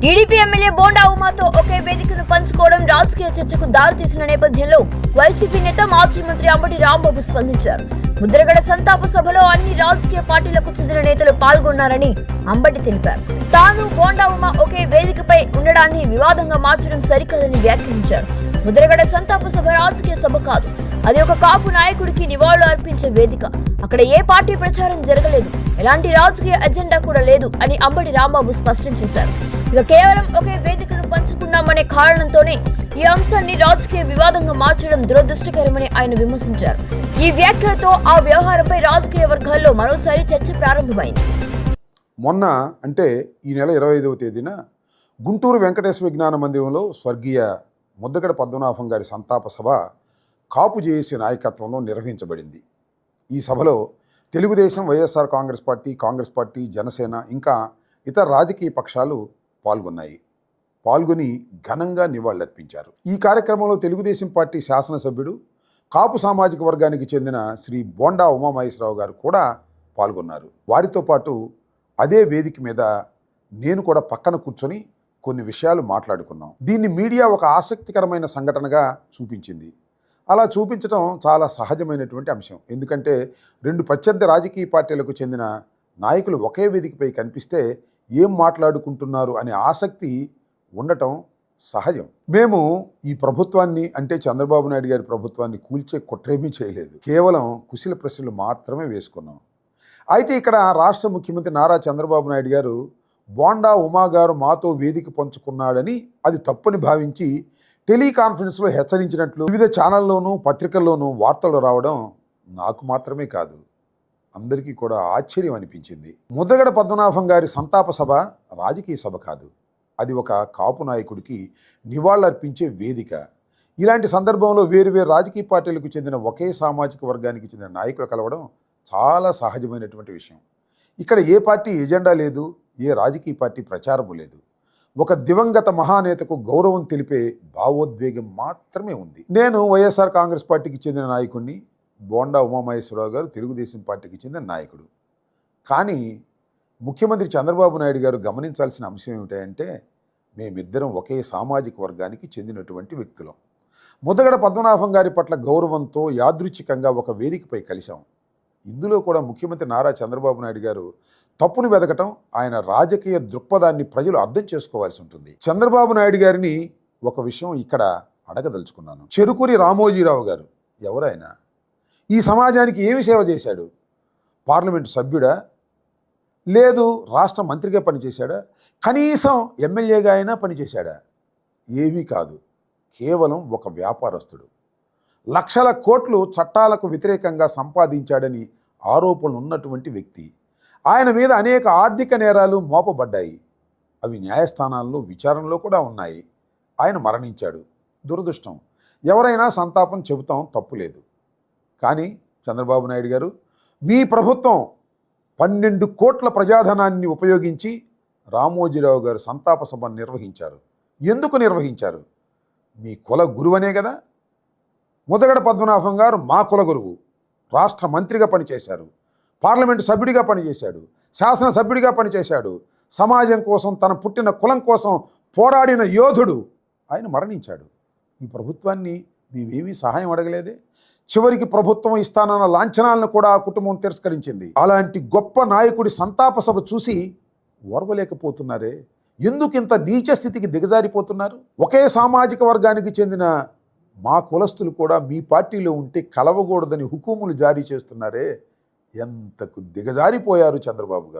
TDP MLA bonda ఉమాతో ఒకే వేదికను పంచుకోవడం రాజకీయ చర్చకు దారితీసిన నేపథ్యంలో వైసీపీ నేత మాజీ మంత్రి అంబటి రాంబాబు స్పందించారు. ముద్రగడ సంతాప సభలో అన్ని రాజకీయ పార్టీలకు చెందిన నేతలు పాల్గొన్నారని అంబటి తెలిపారు. తాను బోండా ఉమా ఒకే వేదికపై ఉండడాన్ని వివాదంగా మార్చడం సరికాదని వ్యాఖ్యానించారు. ముద్రగడ సంతాప సభ రాజకీయ సభ కాదు, అది ఒక కాపు నాయకుడికి నివాళులు అర్పించే వేదిక. అక్కడ ఏ పార్టీ ప్రచారం జరగలేదు, ఎలాంటి రాజకీయ ఎజెండా కూడా లేదు అని అంబటి రాంబాబు స్పష్టం చేశారు. ఇక కేవలం ఒకే వేదికను పంచుకున్నామనే కారణంతోనే ఈ అంశాన్ని రాజకీయ వివాదంగా మార్చడం దురదృష్టకరమని ఆయన విమర్శించారు. ఈ వ్యాఖ్యలతో ఆ వ్యవహారంపై రాజకీయ వర్గాల్లో మరోసారి చర్చ ప్రారంభమైంది. మొన్న అంటే ఈ నెల 25వ తేదీన గుంటూరు వెంకటేశ్వర విజ్ఞాన మందిరంలో స్వర్గీయ ముద్దగడ పద్మనాభం గారి సంతాప సభ కాపు జేఏసీ నాయకత్వంలో నిర్వహించబడింది. ఈ సభలో తెలుగుదేశం, వైఎస్ఆర్ కాంగ్రెస్ పార్టీ, జనసేన ఇంకా ఇతర రాజకీయ పక్షాలు పాల్గొని ఘనంగా నివాళులర్పించారు. ఈ కార్యక్రమంలో తెలుగుదేశం పార్టీ శాసనసభ్యుడు, కాపు సామాజిక వర్గానికి చెందిన శ్రీ బోండా ఉమామహేశ్వరరావు గారు కూడా పాల్గొన్నారు. వారితో పాటు అదే వేదిక మీద నేను కూడా పక్కన కూర్చొని కొన్ని విషయాలు మాట్లాడుకున్నాం. దీన్ని మీడియా ఒక ఆసక్తికరమైన సంఘటనగా చూపించింది. అలా చూపించడం చాలా సహజమైనటువంటి అంశం. ఎందుకంటే రెండు ప్రత్యర్థి రాజకీయ పార్టీలకు చెందిన నాయకులు ఒకే వేదికపై కనిపిస్తే ఏం మాట్లాడుకుంటున్నారు అనే ఆసక్తి ఉండటం సహజం. మేము ఈ ప్రభుత్వాన్ని అంటే చంద్రబాబు నాయుడు గారి ప్రభుత్వాన్ని కూల్చే కుట్రేమీ చేయలేదు, కేవలం కుశల ప్రశ్నలు మాత్రమే వేసుకున్నాం. అయితే ఇక్కడ రాష్ట్ర ముఖ్యమంత్రి నారా చంద్రబాబు నాయుడు గారు బోండా ఉమా గారు మాతో వేదిక పంచుకున్నాడని అది తప్పని భావించి టెలికాన్ఫరెన్స్లో హెచ్చరించినట్లు వివిధ ఛానల్లోనూ పత్రికల్లోనూ వార్తలు రావడం నాకు మాత్రమే కాదు, అందరికీ కూడా ఆశ్చర్యం అనిపించింది. ముద్రగడ పద్మనాభం గారి సంతాప సభ రాజకీయ సభ కాదు, అది ఒక కాపు నాయకుడికి నివాళులర్పించే వేదిక. ఇలాంటి సందర్భంలో వేరు రాజకీయ పార్టీలకు చెందిన ఒకే సామాజిక వర్గానికి చెందిన నాయకులు కలవడం చాలా సహజమైనటువంటి విషయం. ఇక్కడ ఏ పార్టీ ఎజెండా లేదు, ఏ రాజకీయ పార్టీ ప్రచారము లేదు. ఒక దివంగత మహానేతకు గౌరవం తెలిపే భావోద్వేగం మాత్రమే ఉంది. నేను వైఎస్ఆర్ కాంగ్రెస్ పార్టీకి చెందిన నాయకుడిని, బోండా ఉమామహేశ్వరరావు గారు తెలుగుదేశం పార్టీకి చెందిన నాయకుడు. కానీ ముఖ్యమంత్రి చంద్రబాబు నాయుడు గారు గమనించాల్సిన అంశం ఏమిటంటే మేమిద్దరం ఒకే సామాజిక వర్గానికి చెందినటువంటి వ్యక్తులం. ముద్దగడ పద్మనాభం గారి పట్ల గౌరవంతో యాదృచ్ఛికంగా ఒక వేదికపై కలిశాం. ఇందులో కూడా ముఖ్యమంత్రి నారా చంద్రబాబు నాయుడు గారు తప్పును వెదకటం, ఆయన రాజకీయ దృక్పథాన్ని ప్రజలు అర్థం చేసుకోవాల్సి ఉంటుంది. చంద్రబాబు నాయుడు గారిని ఒక విషయం ఇక్కడ అడగదలుచుకున్నాను. చెరుకూరి రామోజీరావు గారు ఎవరైనా ఈ సమాజానికి ఏమి సేవ చేశాడు? పార్లమెంటు సభ్యుడా? లేదు రాష్ట్ర మంత్రిగా పనిచేశాడా? కనీసం ఎమ్మెల్యేగా అయినా పనిచేశాడా? ఏమీ కాదు, కేవలం ఒక వ్యాపారస్తుడు. లక్షల కోట్లు చట్టాలకు వ్యతిరేకంగా సంపాదించాడని ఆరోపణలు ఉన్నటువంటి వ్యక్తి. ఆయన మీద అనేక ఆర్థిక నేరాలు మోపబడ్డాయి, అవి న్యాయస్థానాల్లో విచారణలో కూడా ఉన్నాయి. ఆయన మరణించాడు, దురదృష్టం. ఎవరైనా సంతాపం చెబుతాం, తప్పులేదు. కానీ చంద్రబాబు నాయుడు గారు మీ ప్రభుత్వం 12 కోట్ల ప్రజాధనాన్ని ఉపయోగించి రామోజీరావు గారు సంతాప సభ నిర్వహించారు. ఎందుకు నిర్వహించారు? మీ కుల గురువనే కదా. ముద్దగడ పద్మనాభం గారు మా కుల గురువు, రాష్ట్ర మంత్రిగా పనిచేశారు, పార్లమెంటు సభ్యుడిగా పనిచేశాడు, శాసనసభ్యుడిగా పనిచేశాడు, సమాజం కోసం తన పుట్టిన కులం కోసం పోరాడిన యోధుడు. ఆయన మరణించాడు. ఈ ప్రభుత్వాన్ని మేమేమీ సహాయం అడగలేదే. చివరికి ప్రభుత్వం ఇస్తానన్న లాంఛనాలను కూడా ఆ కుటుంబం తిరస్కరించింది. అలాంటి గొప్ప నాయకుడి సంతాప సభ చూసి ఓర్వలేకపోతున్నారే. ఎందుకు ఇంత నీచ స్థితికి దిగజారిపోతున్నారు? ఒకే సామాజిక వర్గానికి చెందిన మా కులస్తులు కూడా మీ పార్టీలో ఉంటే కలవకూడదని హుకుములు జారీ చేస్తున్నారే. ఎంతకు దిగజారిపోయారు చంద్రబాబు గారు.